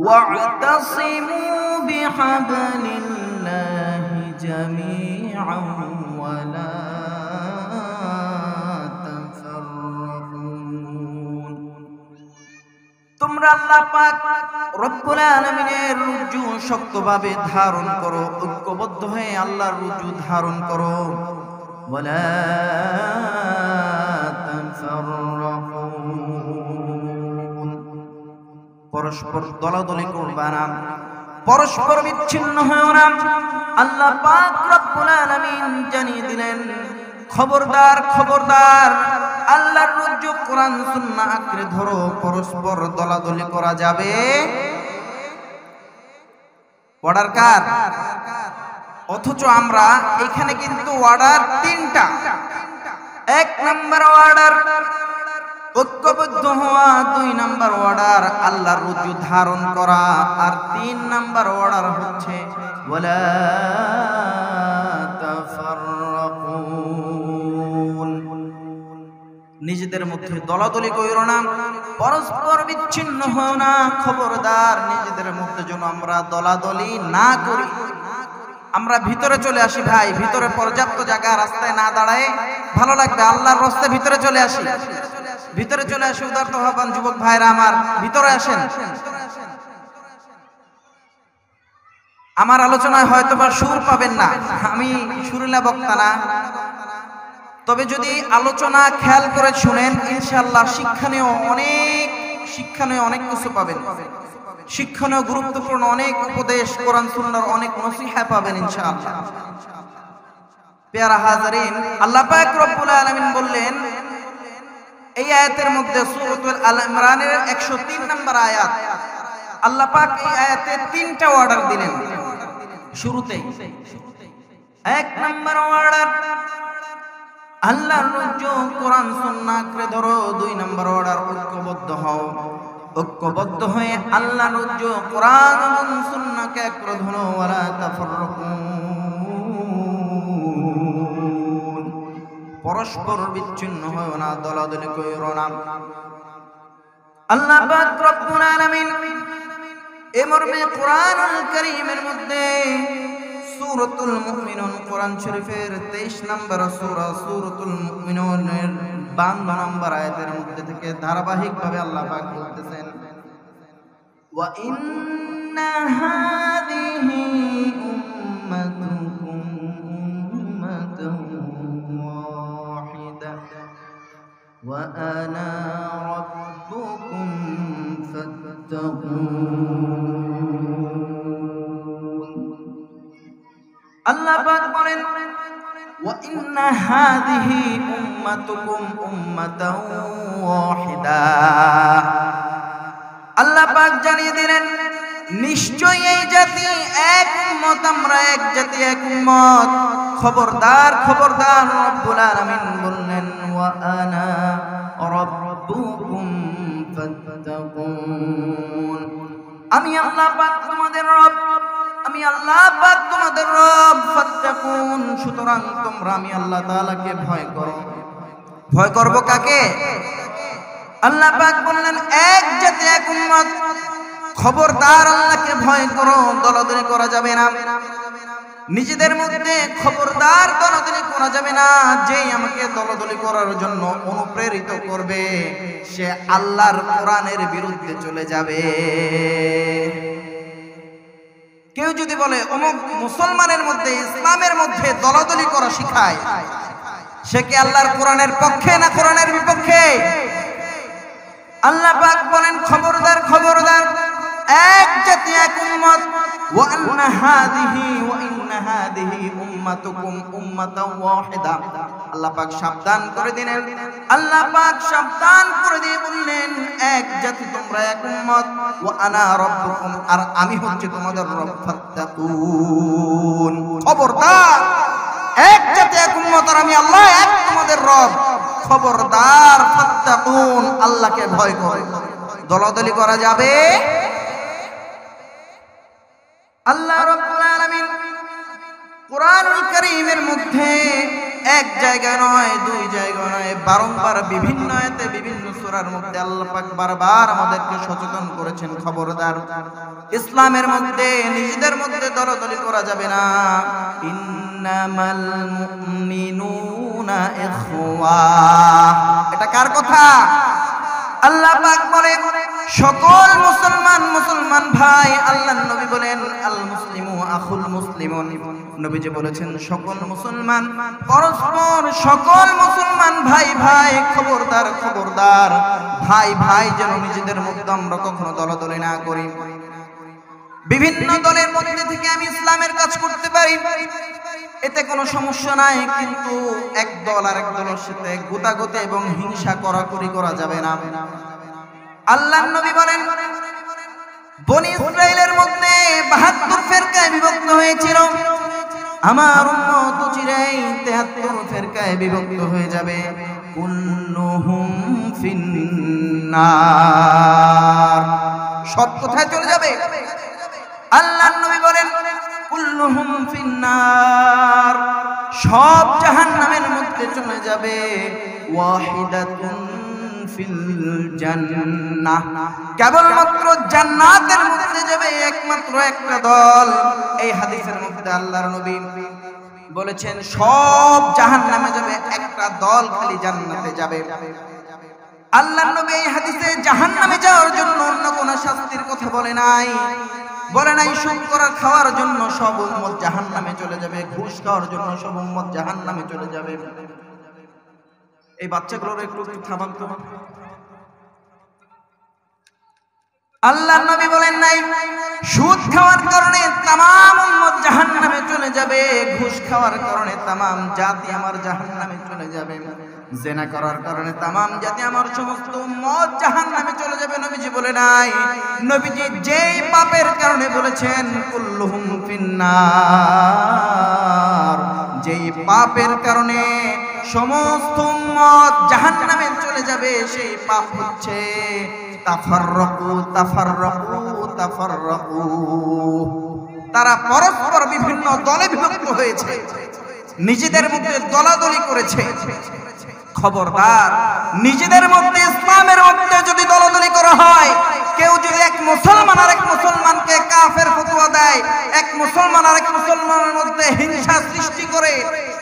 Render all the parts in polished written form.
ওয়া'তাসিমু বিহাবলিল্লাহি জামিআন ওয়া লা তাফাররাকুন। তোমরা আল্লাহ পাক রব্বুল আলামিনের রুজু শক্তভাবে ধারণ করো, ঐক্যবদ্ধ হয়ে আল্লাহর রুজু ধারণ করো। ওয়ালা তাফাররাকুন, পরস্পর দলাদলি করবা না, পরস্পর বিচ্ছিন্ন হও না। আল্লাহ পাক রব্বুল আলামিন জানিয়ে দিলেন, খবরদার খবরদার, আল্লাহর রজ্জু কোরআন সুন্নাহ আঁকড়ে ধরো, পরস্পর দলাদলি করা যাবে। অর্ডার কার? অথচ আমরা এখানে কিন্তু অর্ডার তিনটা। এক নাম্বার অর্ডার ঐক্যবদ্ধ হওয়া, দুই নাম্বার অর্ডার আল্লাহর রজ্জু ধারণ করা, আর তিন নাম্বার অর্ডার হচ্ছে ওয়ালা তাফাররাকুন, নিজেদের মধ্যে দলাদলি কইরো না, পরস্পর বিচ্ছিন্ন হও না। খবরদার, নিজেদের মধ্যে যেন আমরা দলাদলি না করি। আমরা ভিতরে চলে আসি ভাই, ভিতরে পর্যাপ্ত জায়গা, রাস্তায় না দাঁড়ায় ভালো লাগবে। আল্লাহর রাস্তায় ভিতরে চলে আসি, ভিতরে চলে আসি। উদারত হবান যুবক ভাইরা আমার, ভিতরে আসেন। আমার আলোচনায় হয়তোবা সুর পাবেন না, আমি সুরিলা বক্তা না, তবে যদি আলোচনা খেয়াল করে শুনেন ইনশাআল্লাহ শিক্ষণীয় অনেক কিছু পাবেন। শিক্ষণীয় গুরুত্বপূর্ণ অনেক উপদেশ, কোরআন সুন্নাহর অনেক নসিহা পাবেন ইনশাআল্লাহ। প্যারা হাজারিন, আল্লাহ পাক রব্বুল আলামিন বললেন এই আয়াতের মধ্যে, সূরাতুল আল ইমরানের 103 নম্বর আয়াত, আল্লাহ পাক এই আয়াতে তিনটা অর্ডার দিলেন শুরুতেই। এক নম্বর অর্ডার আল্লাহর রজ্জু কোরআন সুন্নাহ আঁকড়ে ধরো। দুই নম্বর অর্ডার ঐক্যবদ্ধ হও, ঐক্যবদ্ধ হয়ে আল্লাহর রজ্জু কোরআন এবং সুন্নাহকে আঁকড়ে ধরো। ওয়ালা তাফাররাকুন, পরস্পর বিচ্ছিন্ন হও না, দলাদলি কইরো না। আল্লাহ পাক রব্বুল আলামিন এই মর্মে কোরআনুল কারীমের মধ্যে সূরাতুল মুমিনুন, কোরআন শরীফের 23 নম্বর সূরা সূরাতুল মুমিনুনের 52 নম্বর আয়াতের মধ্যে থেকে ধারাবাহিকভাবে আল্লাহ পাক বলতেছেন, ওয়া ইন্না হাযিহি উম্মাতুকুম উম্মাতান ওয়াহিদা ওয়া আনা রাব্বুকুম ফাত্তাকুন। আল্লাহ পাক বলেন, ওয়া ইন্না হাযিহি উম্মাতুকুম উম্মাতান ওয়াহিদা। আল্লাহ পাক জানিয়ে দিলেন, নিশ্চয়ই এই জাতি এক উম্মত, আমরা এক জাতি, এক উম্মত। খবরদার খবরদার, রব্বুল আলামিন বললেন, ওয়া আনা রাব্বুকুম ফাত্তাকুন, আমি আল্লাহ পাক তোমাদের রব, আমি আল্লাহ পাক তোমাদের রব। ফাত্তাকুন, সুতরাং তোমরা আমি আল্লাহ তাআলাকে ভয় করো। ভয় করব কাকে? আল্লাহ পাক বললেন এক জাতি এক উম্মত, খবরদার আল্লাহকে ভয় করো, দলাদলি করা যাবে না। নিজেদের মধ্যে খবরদার দলাদলি করা যাবে না। যেই আমাকে দলাদলি করার জন্য অনুপ্রেরিত করবে সে আল্লাহর কোরআনের বিরুদ্ধে চলে যাবে। কেউ যদি বলে অমুক মুসলমানের মধ্যে, ইসলামের মধ্যে দলাদলি করা শিখায়, সে কি আল্লাহর কোরআনের পক্ষে না কোরআনের বিপক্ষে? আল্লাহ পাক বলেন, খবরদার খবরদার, এক জাতি এক উম্মত। ওয়া আন্না হাযিহি উম্মাতুকুম উম্মাতান ওয়াহিদা। আল্লাহ পাক সাবধান করে দিলেন, আল্লাহ পাক সাবধান করে দিয়ে বললেন, এক জাতি তোমরা, এক উম্মত। ওয়া আনা রাব্বুকুম, আর আমি হচ্ছে তোমাদের রব। ফাত্তাকুন, খবরদার, এক জাতি এক উম্মত, আর আমি আল্লাহ এক তোমাদের রব। খবরদার, ফাত্তাকুন, আল্লাহকে ভয় করো। দলাদলি করা যাবে? আল্লাহ রাব্বুল আলামিন কোরআনুল কারীমের মধ্যে এক জায়গা নয়, দুই জায়গা নয়, বারংবার বিভিন্ন আয়াতে বিভিন্ন সূরার মধ্যে আল্লাহ পাক বারবার আমাদেরকে সচেতন করেছেন, খবরদার ইসলামের মধ্যে নিজেদের মধ্যে দলাদলি করা যাবে না। ইন্নামাল মুমিনুনা ইখওয়া, এটা কার কথা? আল্লাহ পাক বলে সকল মুসলমান ভাই। আল্লাহর নবী বলেন আল মুসলিমু আখুল মুসলিমুন। নবীজি বলেছেন সকল মুসলমান পরস্পর, সকল মুসলমান ভাই ভাই। খবরদার খবরদার, ভাই ভাই যেন নিজেদের মধ্যে আমরা কখনো দলাদলি না করি। বিভিন্ন দলের মধ্যে থেকে আমি ইসলামের কাজ করতে পারি, এতে কোনো সমস্যা নাই, কিন্তু এক দল আর এক দলের সাথে গোতাগতি এবং হিংসা করাকরি করা যাবে না। আল্লাহর নবী বলেন বনি ইসরাইলের মধ্যে 72 ফিরকায় বিভক্ত হয়েছিল, আমার উম্মত চিরাই 73 ফিরকায় বিভক্ত হয়ে যাবে। কুল্লুহুম ফিন্নার, সব কোথায় চলে যাবে? আল্লাহর নবী বলেন কুল্লুহুম ফিন্নার, সব জাহান্নামের মধ্যে চলে যাবে। ওয়াহিদাতুন ফিল জান্নাহ, কেবলমাত্র জান্নাতের মধ্যে যাবে একমাত্র একটা দল। এই হাদিসের মধ্যে আল্লাহর নবী বলেছেন সব জাহান্নামে যাবে, একটা দল খালি জান্নাতে যাবে। আল্লাহর নবী এই হাদিসে জাহান্নামে যাওয়ার জন্য অন্য কোনো শাস্তির কথা বলে নাই, বলে নাই সুদ করার খাওয়ার জন্য সব উম্মত জাহান্নামে চলে যাবে, ঘুষ খাওয়ার জন্য সব উম্মত জাহান্নামে চলে যাবে। এই বাচ্চাগুলোর একটু থামান তো। আল্লাহর নবী বলেন নাই সুদ খাওয়ার কারণে तमाम উম্মত জাহান্নামে চলে যাবে, ঘুষ খাওয়ার কারণে तमाम জাতি আমার জাহান্নামে চলে যাবে, জিনা করার কারণে तमाम জাতি আমার সমস্ত উম্মত জাহান্নামে চলে যাবে। নবীজি বলে নাই, নবীজি যেই পাপের কারণে বলেছেন কুল্লুহুম ফিন্নার, যেই পাপের কারণে সমস্ত উম্মত জাহান্নামে চলে যাবে, সেই পাপ হচ্ছে তাফাররাকু তাফাররাকু তাফাররাকু, তারা পরস্পর বিভিন্ন দলে বিভক্ত হয়েছে, নিজেদের মধ্যে দলাদলি করেছে। খবরদার, নিজেদের মধ্যে ইসলামের মধ্যে যদি দলাদলি করা হয়, কেউ যদি এক মুসলমান আর এক মুসলমানকে কাফের ফতোয়া দেয়, এক মুসলমান আর এক মুসলমানের মধ্যে হিংসা সৃষ্টি করে,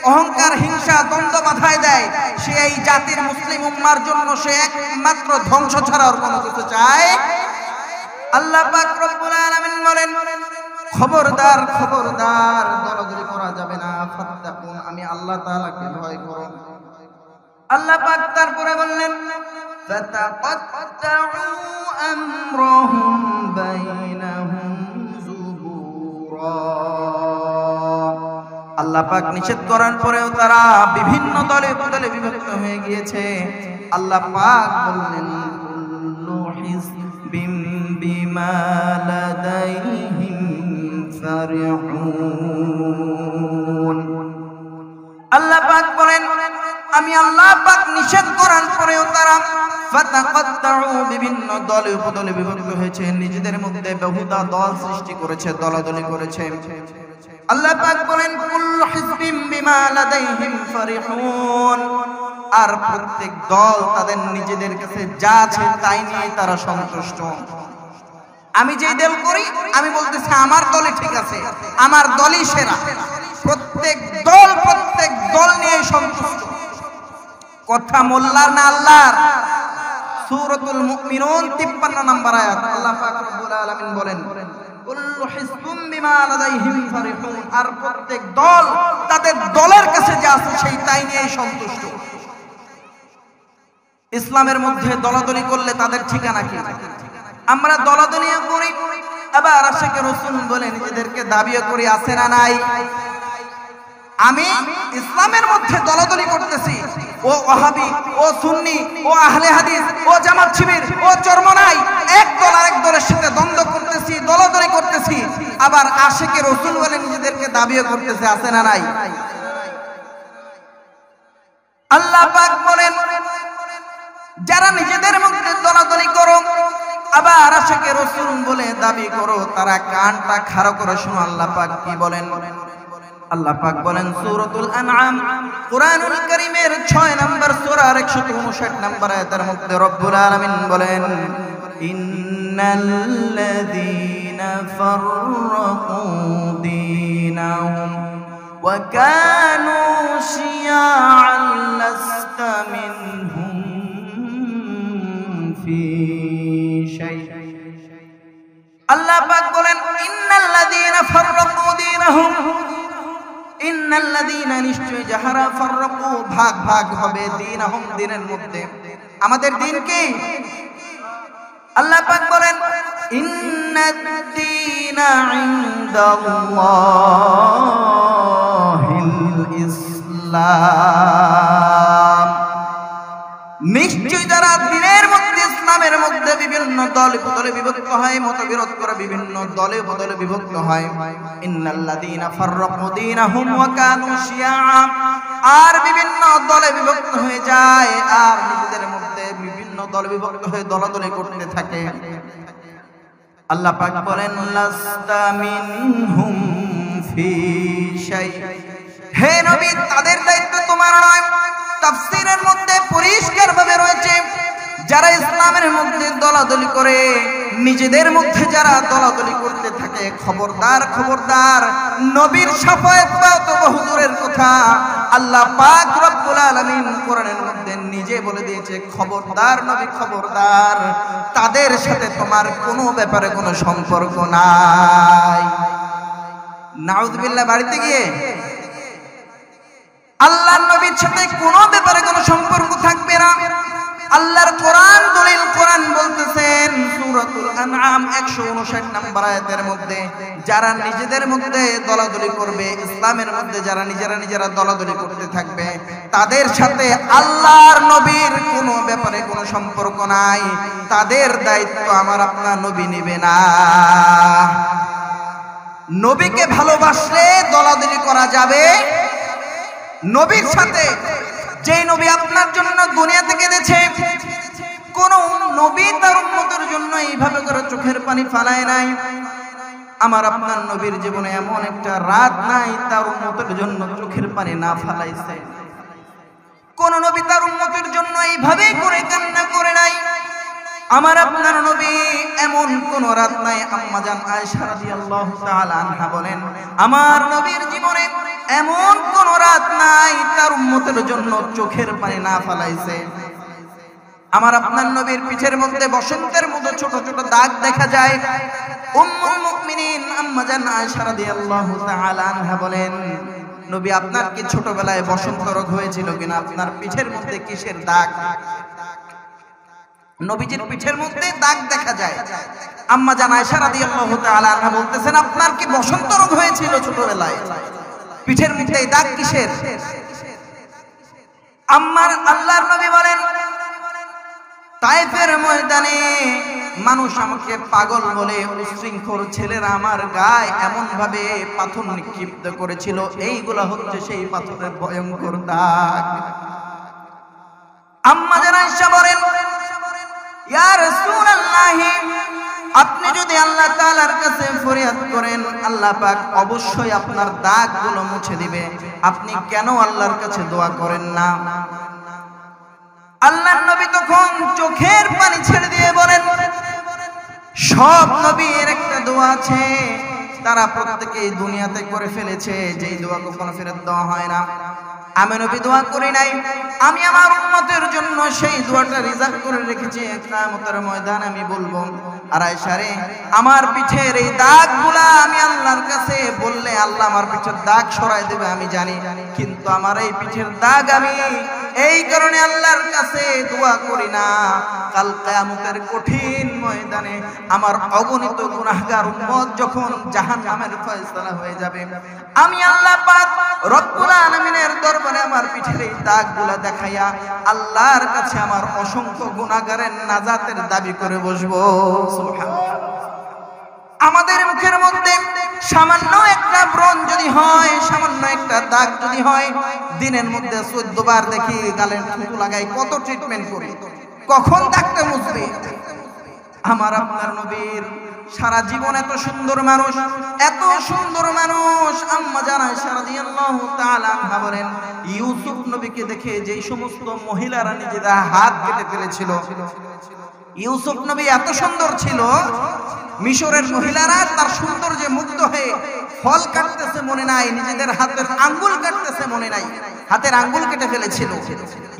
অহংকার হিংসা দ্বন্দ্ব বাধায় দেয়, সে এই জাতির মুসলিম উম্মার জন্য সে একমাত্র ধ্বংস ছাড়া আর কোনো কিছু চায়। আল্লাহ পাক রব্বুল আলামিন বলেন খবরদার খবরদার, দলাদলি করা যাবে না। ফাত্তাকুন, আমি আল্লাহ তাআলাকে ভয় করো। আল্লাহ পাক তারপরে বললেন ফাতাকাত্তাউ আমরাহুম বাইনাহুম যুবুরা, আল্লাহ পাক নিষেধ করার পরেও তারা বিভিন্ন দলে দলে বিভক্ত হয়ে গিয়েছে। আল্লাহ পাক বললেন কুল্লু হিজবিম বিমা লাদাইহিম ফারিহুন, আল্লাহ পাক বলেন আমি আল্লাহ পাক নিষেধ করার পরেও তারা ফাতাকাত্তাউ বিভিন্ন দলে উপদলে বিভক্ত হয়েছে, নিজেদের মধ্যে বহুদা দল সৃষ্টি করেছে, দলাদলি করেছে। আল্লাহ পাক বলেন কুল্লু হিজবিম বিমা লাদাইহিম ফারিহুন, আর প্রত্যেক দল তাদের নিজেদের কাছে যা আছে তাই নিয়ে তারা সন্তুষ্ট। আমি যেই দল করি আমি বলতেছি আমার দলই ঠিক আছে, আমার দলই সেরা, প্রত্যেক দল নিয়ে সন্তুষ্ট। কথা মোল্লার না আল্লাহর? সূরাতুল মুমিনুন 53 নম্বর আয়াত। আল্লাহ পাক রব্বুল আলামিন বলেন কুল্লু হিজবুম বিমা লাদাইহিম ফারিহুন, আর প্রত্যেক দল তাদের দলের কাছে যা আছে সেই তাই নিয়ে সন্তুষ্ট। ইসলামের মধ্যে দলাদলি করলে তাদের ঠিকানা কি? আমরা দলাদলি করি, আবার আশিকে রাসূল বলে নিজেদেরকে দাবিও করি, আছে না নাই? আমি ইসলামের মধ্যে দলাদলি করতেছি, ও ওয়াহাবি, ও সুন্নি, ও আহলে হাদিস, ও জামাত শিবির, ও চরমনাই, এক দল আরেক দলের সাথে দ্বন্দ্ব করতেছি, দলাদলি করতেছি, আবার আশিকে রাসূল বলে নিজেদেরকে দাবিও করতেছে, আছে না নাই? আল্লাহ পাক বলেন যারা নিজেদের মধ্যে দলাদলি করো আবার আশিকে রাসূল বলে দাবি করো, তারা কানটা খাড়া করে শোনো। আল্লাহ পাক কি বলেন? আল্লাহ পাক বলেন সূরাতুল আনআম কুরআনুল কারীমের 6 নম্বর সূরার 159 নম্বর আয়াতের মধ্যে রব্বুল আলামিন বলেন ইন্নাল্লাযীনা ফাররাকু দীনাহুম ওয়া কানু শিয়া'আন লাস্তা মিনহুম ফি শাই। আল্লাহ পাক বলেন ইন্নাল্লাযীনা ফাররাকু দীনাহুম, ইন্নাল্লাযীনা নিশ্চয় যাহারা ফাররাকু ভাগ ভাগ হবে দীনাহুম দ্বীনের মধ্যে। আমাদের দ্বীন কি? আল্লাহ পাক বলেন ইন্নাদ-দীনা ইনদাল্লাহিল ইসলাম। নিশ্চয় যারা দ্বীনের মধ্যে ইসলামের মধ্যে বিভিন্ন দলে বদলে বিভক্ত হয়, মতবিরোধ করে বিভিন্ন দলে বদলে বিভক্ত হয়। ইন্নাল্লাযীনা ফাররাকু দীনাহুম ওয়া কানু শিয়া'আ, আর বিভিন্ন দলে বিভক্ত হয়ে যায় আর নিজেদের মধ্যে বিভিন্ন দলে বিভক্ত হয়ে দলাদলি করতে থাকে। আল্লাহ পাক বলেন লাস্তা মিনহুম ফি শাই, হে নবী তাদের দায়িত্ব তোমার নয়। তাফসীরের মধ্যে পরিষ্কার ভাবে রয়েছে যারা ইসলামের মধ্যে দলাদলি করে, নিজেদের মধ্যে যারা দলাদলি করতে থাকে, খবরদার খবরদার, নবীর শাফায়াত পাওয়া তো বহু দূরের কথা, আল্লাহ পাক রব্বুল আলামিন কোরআনের মধ্যে নিজে বলে দিয়েছে খবরদার নবী খবরদার, তাদের সাথে তোমার কোনো ব্যাপারে কোনো সম্পর্ক নাই। নাউযুবিল্লাহ। বাড়িতে গিয়ে আল্লাহর নবীর সাথে কোনো ব্যাপারে কোনো সম্পর্ক থাকবে না। আল্লাহর কোরআন দলিল, কোরআন বলতেছেন সূরাতুল আনআম 159 নম্বর আয়াতের মধ্যে যারা নিজেদের মধ্যে দলাদলি করবে, ইসলামের মধ্যে যারা নিজেরা দলাদলি করতে থাকবে, তাদের সাথে আল্লাহর নবীর কোনো ব্যাপারে কোনো সম্পর্ক নাই, তাদের দায়িত্ব আমার আপনার নবী নেবে না। নবীকে ভালোবাসলে দলাদলি করা যাবে নবীর সাথে। যেই নবী আপনার জন্য দুনিয়া থেকে এনেছে, কোন নবী তার উম্মতের জন্য এইভাবে করে চোখের পানি ফালায় নাই। আমার আপনার নবীর জীবনে এমন একটা রাত নাই তার উম্মতের জন্য চোখের পানি না ফালাইছে। কোন নবী তার উম্মতের জন্য এইভাবে করে কান্না করে নাই। আমার আপনার নবী এমন কোন রাত নাই, আম্মা জান আয়েশা রাদিয়াল্লাহু তাআলা আনহা বলেন আমার নবীর জীবনে এমন কোন রাত নাই তার উম্মতের জন্য চোখের পানি না ফালাইছে। আমার আপনার নবীর পিঠের মধ্যে বসন্তের মতো ছোট ছোট দাগ দেখা যায়। উম্মুল মুমিনিন আম্মা জান আয়েশা রাদিয়াল্লাহু তাআলা আনহা বলেন নবী আপনার কি ছোটবেলায় বসন্ত রোগ হয়েছিল কিনা? আপনার পিঠের মধ্যে কিসের দাগ? নবীজির পিঠের মধ্যে দাগ দেখা যায়। আম্মা জান আয়েশা রাদিয়াল্লাহু তাআলা আনহা বলতেছেন আপনার কি বসন্ত রোগ হয়েছিল ছোটবেলায়? পিঠের মধ্যে এই দাগ কিসের? আমার আল্লাহর নবী বলেন তায়েফের ময়দানে মানুষ আমাকে পাগল বলে উশৃঙ্খল ছেলেরা আমার গায়ে এমন ভাবে পাথর নিক্ষিপ্ত করেছিল, এইগুলা হচ্ছে সেই পাথরের ভয়ঙ্কর দাগ। আম্মা জান আয়েশা বলেন ইয়া রাসূলুল্লাহ, আপনি যদি আল্লাহ তাআলার কাছে ফরিয়াদ করেন আল্লাহ পাক অবশ্যই আপনার দাগগুলো মুছে দিবে, আপনি কেন আল্লাহর কাছে দোয়া করেন না? আল্লাহর নবী তখন চোখের পানি ছেড়ে দিয়ে বলেন সব নবীর একটা দোয়া আছে, তারা প্রত্যেকেই দুনিয়াতে করে ফেলেছে, যেই দোয়া কখনো ফেরত দেওয়া হয় না। আমি নবী দোয়া করি নাই, আমি আমার উম্মতের জন্য সেই দোয়াটা রিজার্ভ করে রেখেছি, কিয়ামতের ময়দানে আমি বলবো আর আয়েশা রে আমার পিঠের এই দাগগুলা আমি আল্লাহর কাছে বললে আল্লাহ আমার পিঠের দাগ সরাই দেবে আমি জানি, কিন্তু আমার এই পিঠের দাগ আমি এই কারণে আল্লাহর কাছে দোয়া করি না। কাল কিয়ামতের কঠিন ময়দানে আমার অগণিত গুনাহগার উম্মত যখন জাহান্নামের ফয়সালা হয়ে যাবে, আমি আল্লাহ পাক রব্বুল আলামিনের দরবারে আমার পিঠের এই দাগগুলা দেখাইয়া আল্লাহর কাছে আমার অসংখ্য গুনাহগারের নাজাতের দাবি করে বসবো। সুবহানাল্লাহ। আমাদের মুখের মধ্যে সামান্য একটা ব্রণ যদি হয়, সামান্য একটা দাগ যদি হয়, দিনের মধ্যে 14 বার দেখি গালের থুতু লাগাই, কত ট্রিটমেন্ট করি, কখন দাগটা মুছবে? আমার আপনার নবীর সারা জীবন এত সুন্দর মানুষ, এত সুন্দর মানুষ। আম্মা জান আয়েশা রাদিয়াল্লাহু তাআলা আনহা বলেন, ইউসুফ নবীকে দেখে যেই সমস্ত মহিলারা নিজেদের হাত কেটে ফেলেছিল, ইউসুফ নবী এত সুন্দর ছিল, মিশরের মহিলারা তার সৌন্দর্যে মুগ্ধ হয়ে ফল কাটতেছে মনে নাই, নিজেদের হাতের আঙ্গুল কাটতেছে মনে নাই, হাতের আঙ্গুল কেটে ফেলেছিল।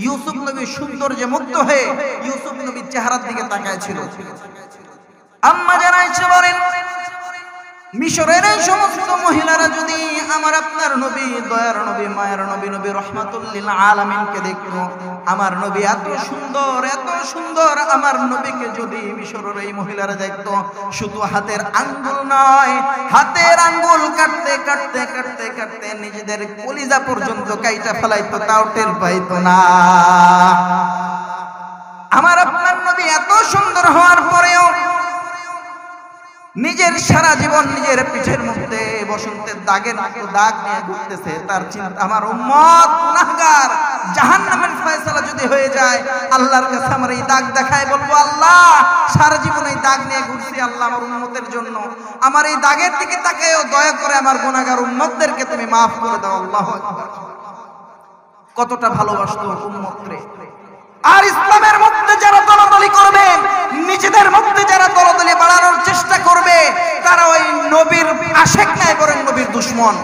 ইউসুফ নবী সৌন্দর্যে মুগ্ধ হয়ে ইউসুফ নবীর চেহারার দিকে তাকায় ছিল। আম্মা জান আয়েশা বলেন, মিশরের এই সমস্ত মহিলারা যদি আমার আপনার নবী, দয়ার নবী, মায়ের নবী, নবী রহমাতুল লিল আলামিনকে দেখতো, আমার নবী এত সুন্দর, এত সুন্দর, আমার নবীকে যদি মিশরের এই মহিলারা দেখতো, শুধু হাতের আঙ্গুল নয়, হাতের আঙ্গুল কাটতে কাটতে কাটতে কাটতে নিজেদের কলিজা পর্যন্ত কাইটা ফেলাইতো, তাও টের পাইতো না। আমার আপনার নবী এত সুন্দর হওয়ার পরেও নিজের সারা জীবন নিজের পিঠের মধ্যে বসন্তের দাগের মতো দাগ নিয়ে ঘুরতেছে। তার চিন্তা, আমার উম্মত গুনাহগার, জাহান্নামের ফয়সালা যদি হয়ে যায়, আল্লাহর কাছে আমার এই দাগ দেখায় বলবো, আল্লাহ সারা জীবন এই দাগ নিয়ে ঘুরছি, আল্লাহ আমার উম্মতের জন্য আমার এই দাগের দিকে তাকায়ও, দয়া করে আমার গুনাহগার উম্মতদেরকে তুমি মাফ করে দাও। আল্লাহু আকবার। কতটা ভালোবাসতো উম্মতরে। আর ইসলামের মধ্যে যারা দলাদলি করবে, নিজেদের মধ্যে যারা দলাদলি বাড়ানোর চেষ্টা করবে, তারা ওই নবীর আশিক নাই, বরং নবীর দুশমন।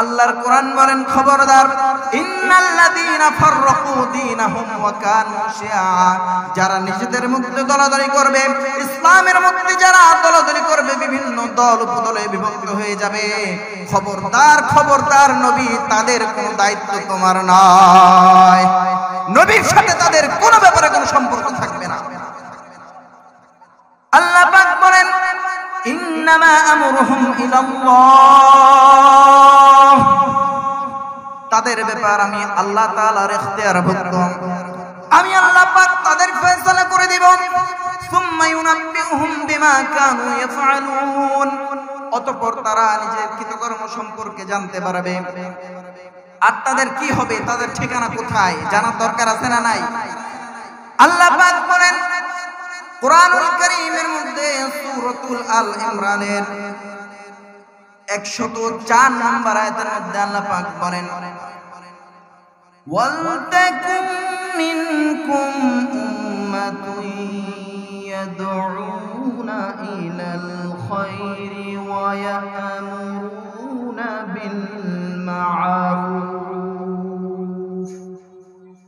আল্লাহর কোরআন বলেন, খবরদার, ইন্নাল্লাযীনা ফাররাকু দীনাহুম ওয়া কানু শিয়া, যারা নিজেদের মধ্যে দলাদলি করবে, ইসলামের মধ্যে যারা দলাদলি করবে, বিভিন্ন দল উপদলে বিভক্ত হয়ে যাবে, খবরদার, খবরদার, নবী তাদের কোনো দায়িত্ব তোমার নয়, নবীর সাথে তাদের কোনো ব্যাপারে কোনো সম্পর্ক থাকবে না। আল্লাহ পাক বলেন, ইন্নামা আমরুহুম ইলাল্লাহ, তাদের ব্যাপার আমি আল্লাহ তাআলার ইখতিয়ারভুক্ত, আমি আল্লাহ পাক তাদের ফয়সালা করে দিব। সুম্মা ইউনাব্বিউহুম বিমা কানু ইয়াফআলুন, অতঃপর তারা নিজের কৃতকর্ম সম্পর্কে জানতে পারবে। আর তাদের কি হবে, তাদের ঠিকানা কোথায়, জানার দরকার আছে না নাই? আল্লাহ পাক বলেন কোরআনুল কারীমের মধ্যে সূরাতুল আল ইমরানের 104 নম্বর আয়াতের মধ্যে আল্লাহ পাক বলেন, ওয়ালতাকুম মিনকুম উম্মাতুন ইয়াদউনা ইলাল খায়রি ওয়া ইয়া'মুরুনা বিল মা'রুফ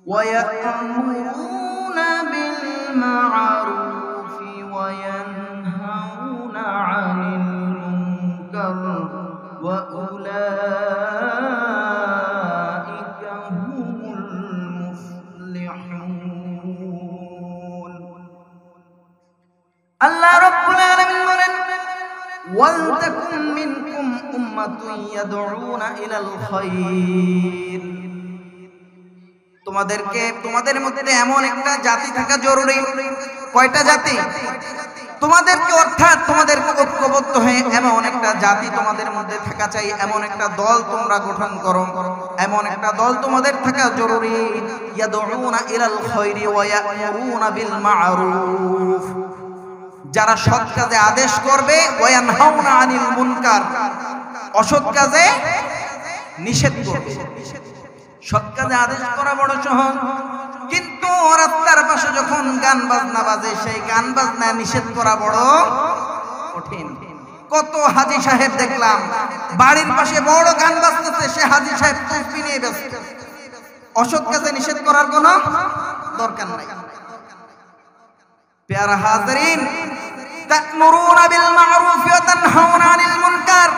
ওয়া ইয়া'মুরুনা বিল মা'রুফ ওয়া ইয়ানহাউনা 'আনিল মুনকার ওয়া উলাইকা হুমুল মুফলিহুন। আল্লাহ রাব্বুল আলামিন বলেন, ওয়ালতাকুম মিনকুম উম্মাতুন ইয়াদউনা ইলাল খায়র, তোমাদের মধ্যে এমন একটা জাতি থাকা জরুরি। কয়টা জাতি? তোমাদেরকে, অর্থাৎ তোমাদেরকে ঐক্যবদ্ধ হয়ে এমন একটা জাতি তোমাদের মধ্যে থাকা চাই, এমন একটা দল তোমরা গঠন করো, এমন একটা দল তোমাদের থাকা জরুরি। ইয়াদউনা ইলাল খায়রি ওয়া ইয়া'মুরুনা বিল মা'রুফ, যারা সৎ কাজে আদেশ করবে, ওয়া ইয়ানহাউনা আনিল মুনকার, অসৎ কাজে নিষেধ করবে। সৎ কাজে আদেশ করা বড় সহজ, কিন্তু রাস্তার পাশে যখন গান বাজনা বাজে, সেই গান বাজনা নিষেধ করা বড় কঠিন। কত হাজী সাহেব দেখলাম বাড়ির পাশে বড় গান বাজতেছে, সে হাজী সাহেব তাসবিহ নিয়ে ব্যস্ত। অসৎ কাজে নিষেধ করার কোনো দরকার নাই। প্যারা হাজরিন, তা'মুরুনা বিল মা'রুফ ওয়া তানহাউনা আনিল মুনকার,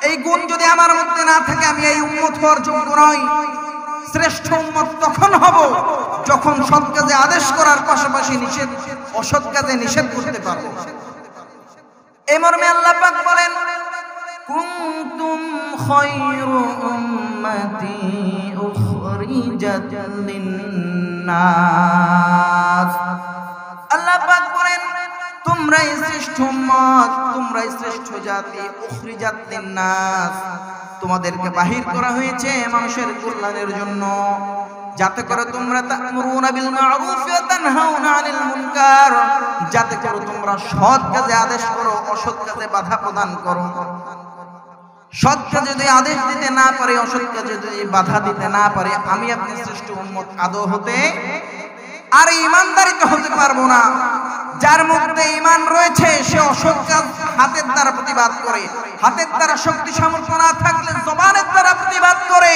এই গুণ যদি আমার মধ্যে না থাকে, আমি এই উম্মত হওয়ার যোগ্য নই। শ্রেষ্ঠ উম্মত তখন হব যখন সৎ কাজে আদেশ করার পাশাপাশি অসৎ কাজে নিষেধ করতে পারবো। এই মর্মে আল্লাহ পাক বলেন, কুনতুম খায়রু উম্মাতি উখরিজাত লিন-নাস, আল্লাহ পাক বলেন তোমরাই শ্রেষ্ঠ উম্মত, তোমরাই শ্রেষ্ঠ জাতি, উখরিজাত লিন-নাস, তোমাদেরকে বাহির করা হয়েছে মানুষের কল্যাণের জন্য, যাতে করে তোমরা তা'মুরুনা বিল মা'রুফ ওয়া তানহাউনা আনিল মুনকার, যাতে করে তোমরা সৎ কাজে আদেশ করো, অসৎ কাজে বাধা প্রদান করো। সৎ কাজে যদি আদেশ দিতে না পারে, অসৎ কাজে যদি বাধা দিতে না পারে, আমি আপনি শ্রেষ্ঠ উম্মত আদৌ হতে আর ঈমানদারিতে হতে পারবো না। যার মধ্যে ঈমান রয়েছে সে অসৎ কাজ হাতের দ্বারা প্রতিবাদ করে, হাতের দ্বারা শক্তি সামর্থ্য না থাকলে জবানের দ্বারা প্রতিবাদ করে,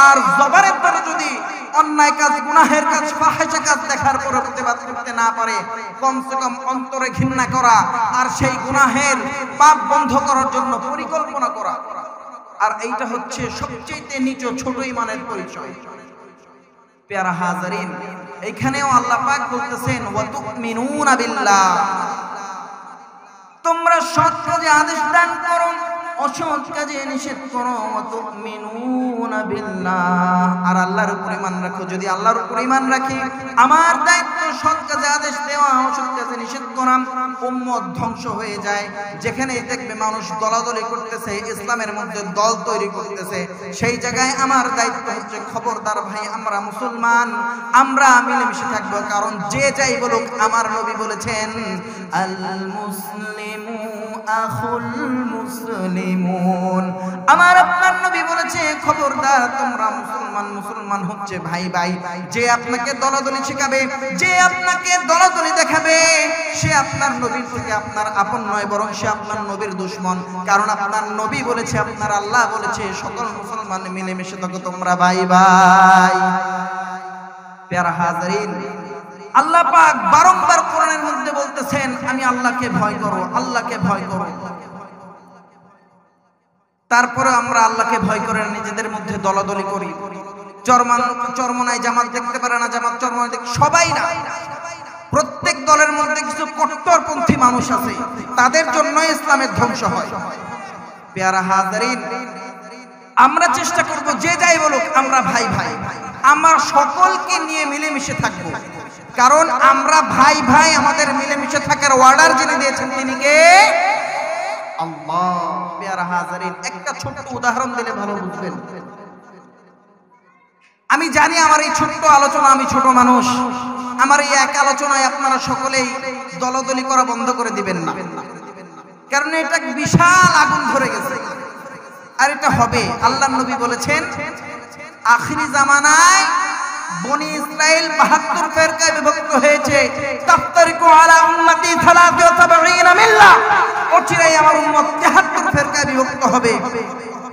আর জবানের দ্বারা যদি অন্যায় কাজ, গুনাহের কাজ, ফাহিশা কাজ দেখার পরে প্রতিবাদ করতে না পারে, কমসে কম অন্তরে ঘৃণা করা আর সেই গুনাহের পাপ বন্ধ করার জন্য পরিকল্পনা করা, আর এইটা হচ্ছে সবচেয়ে নিচু ছোট ঈমানের পরিচয়। প্যারা হাজারিন, এখানেও আল্লাহ পাক বলতেছেন ওয়া তুমিনুনা বিল্লাহ, তোমরা সৎ কাজে আদেশ দান করো, অসৎ কাজে নিষেধ করো। ওয়া তুমিনুনা বিল্লাহ, আর আল্লাহর উপর ঈমান রাখো। যদি আল্লাহর উপর ঈমান রাখি, আমার দায়িত্ব সৎ কাজে আদেশ দেওয়া, অসৎ কাজে নিষেধ করা। উম্মত ধ্বংস হয়ে যায়, যেখানে দেখবে মানুষ দলাদলি করতেছে, ইসলামের মধ্যে দল তৈরি করতেছে, সেই জায়গায় আমার দায়িত্ব হচ্ছে খবরদার ভাই, আমরা মুসলমান, আমরা মিলেমিশে থাকবো। কারণ যে যাই বলুক, আমার নবী বলেছেন আল মুসলিমু আখুল মুসলিমুন, আমার আপনার নবী বলেছে খবরদার তোমরা মুসলমান, মুসলমান হচ্ছে ভাই ভাই। যে আপনাকে দলাদলি শেখাবে, যে আপনাকে দলাদলি দেখাবে, সে আপনার নবীর থেকে আপনার আপন নয়, বরং সে আপনার নবীর দুশমন। কারণ আপনার নবী বলেছে, আপনার আল্লাহ বলেছে, সকল মুসলমান মিলেমিশে থাকো তোমরা ভাই ভাই। প্যারা হাজারিন, আল্লাহ পাক বারংবার কোরআনের মধ্যে বলতেছেন আমি আল্লাহকে ভয় করো, আল্লাহকে ভয় করো। তারপরে আমরা আল্লাহকে ভয় করে নিজেদের মধ্যে দলাদলি করি। চরমনায় জামাত দেখতে পারে না, জামাত চরমনায় দেখতে, সবাই না, প্রত্যেক দলের মধ্যে কিছু কট্টরপন্থী মানুষ আছে, তাদের জন্য ইসলামের ধ্বংস হয়। প্যারা হাজারিন, আমরা চেষ্টা করব যে যাই বলুক আমরা ভাই ভাই, আমরা সকলকে নিয়ে মিলেমিশে থাকবো। কারণ আমরা ভাই ভাই, আমাদের মিলেমিশে থাকার অর্ডার যিনি দিয়েছেন তিনি কে? আল্লাহ। প্যারা হাজারিন, একটা ছোট্ট উদাহরণ দিলে ভালো বুঝবেন। আমি জানি আমার এই ছোট্ট আলোচনা, আমি ছোট মানুষ, আমার এই এক আলোচনায় আপনারা সকলেই দলাদলি করা বন্ধ করে দিবেন না, কারণ এটা বিশাল আগুন ধরে গেছে, আর এটা হবে। আল্লাহর নবী বলেছেন আখিরি জামানায় বনি ইসরাইল 72 ফিরকায় বিভক্ত হয়েছে। তাফতারিকু আলা উম্মতি 73 মিল্লাহ, অচিরেই আমার উম্মত 73 ফিরকায় বিভক্ত হবে,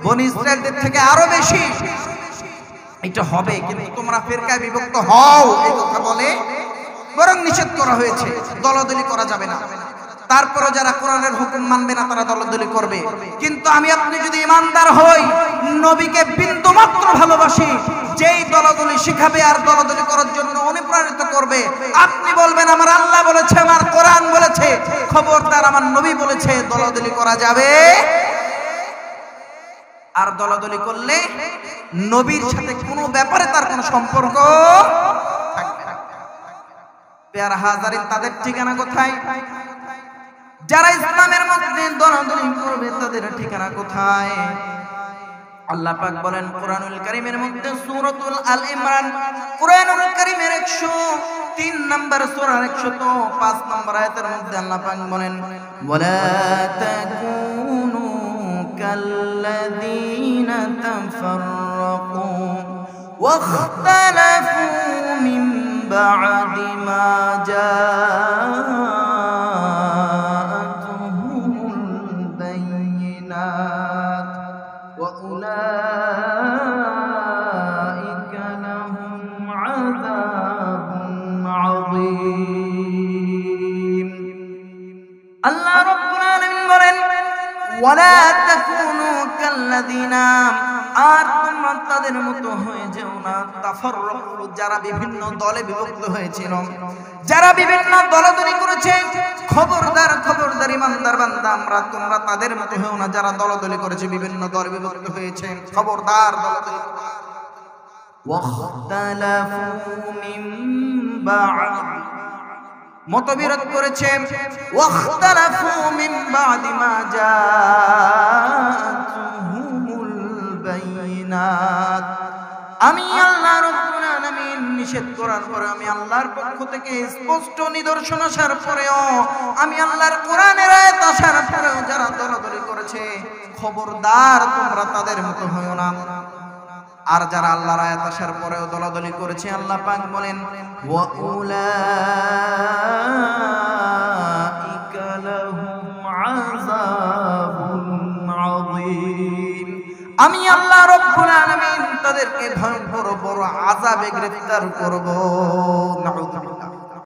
বনি ইসরাইলদের থেকে আরো বেশি। এটা হবে, কিন্তু তোমরা ফিরকায় বিভক্ত হও এই কথা বলে বরং নিষেধ করা হয়েছে, দলাদলি করা যাবে না। তারপরে যারা কোরআনের হুকুম মানবে না তারা দলাদলি করবে। কিন্তু আমি আপনি যদি ইমানদার হই, নবীকে বিন্দু মাত্র ভালোবাসি, যেই দলাদলি শিখাবে আর দলাদলি করার জন্য অনুপ্রাণিত করবে, আপনি বলবেন আমার আল্লাহ বলেছে, আমার কোরআন বলেছে, খবরদার আমার নবী বলেছে, দলাদলি করা যাবে। আর দলাদলি করলে নবীর সাথে কোনো ব্যাপারে তার কোনো সম্পর্ক থাকবে না। প্যারা হাজারিন, তাদের ঠিকানা কোথায়? যারা ইসলামের মধ্যে দলাদলি করবে তাদের ঠিকানা কোথায়? আল্লাহ পাক বলেন কোরআনুল কারীমের মধ্যে, সূরাতুল আল ইমরান, কোরআনুল কারীমের 103 নম্বর সূরার 105 নম্বর আয়াতের মধ্যে আল্লাহ পাক বলেন ওয়ালা তাকুনু কাল্লাযীনা তাফাররাকু ওয়াখতালাফু মিন বা'দি মা জাআতুহুমুল বায়িনাত ওয়া উলাইকা লাহুম আযাবুন আযীম। আল্লাহ রাব্বুল আলামিন বলেন ওয়ালা তাকুনু কাল্লাযীনা, আর তোমরা তাদের মতো হয়ে যেও না, তাফাররাকু, যারা বিভিন্ন দলে বিভক্ত হয়েছিল, যারা বিভিন্ন দলাদলি করেছে। খবরদার খবরদার ইমানদার বান্দা, তোমরা তাদের মতো হও না যারা দলাদলি করেছে, বিভিন্ন দলে বিভক্ত হয়েছে। খবরদার দলাদলি। ওয়াখতালাফু মিন বা'দ, মতবিরোধ করেছে। ওয়াখতালাফু মিন বাদি মা জাআতুহুমুল বাইনাত। আমি আল্লাহ রাব্বুল আলামিন নিষেধ করার পরে, আমি আল্লাহর পক্ষ থেকে স্পষ্ট নিদর্শন আসার পরেও, আমি আল্লাহর কোরআনের আয়াত আসার পরেও যারা দলাদলি করেছে, খবরদার তোমরা তাদের মতো হয়ো না। আর যারা আল্লাহর আয়াত আসার পরেও দলাদলি করেছে, আল্লাহ পাক বলেন ওয়া উলাইকা লাহুম আযাবুন আযীম। আমি আল্লাহ রাব্বুল আলামিন তাদেরকে ভয়ঙ্কর বড় আযাবে গ্রেফতার করব। নাউযুবিল্লাহ।